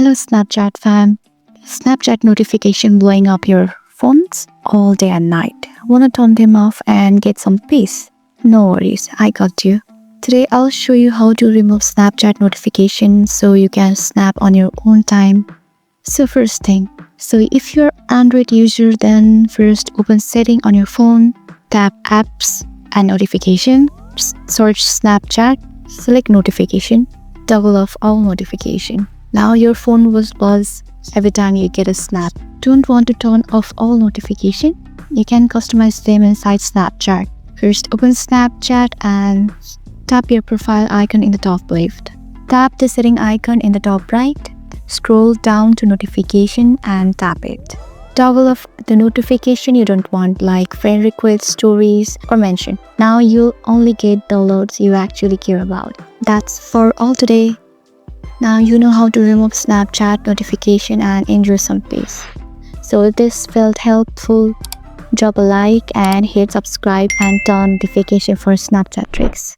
Hello Snapchat fam. Snapchat notification blowing up your phones all day and night. Wanna turn them off and get some peace? No worries, I got you. Today I'll show you how to remove Snapchat notifications so you can snap on your own time. So first thing, if you're Android user, then first open setting on your phone, tap apps and notification, search Snapchat, select notification, toggle off all notification. Now your phone will buzz every time you get a snap. Don't want to turn off all notification? You can customize them inside Snapchat. First open Snapchat and tap your profile icon in the top left. Tap the setting icon in the top right. Scroll down to notification and tap it. Toggle off the notification you don't want, like friend requests, stories, or mention. Now you'll only get the alerts you actually care about. That's for all today. Now you know how to remove Snapchat notification and enjoy some peace. So if this felt helpful, drop a like and hit subscribe and turn notification for Snapchat tricks.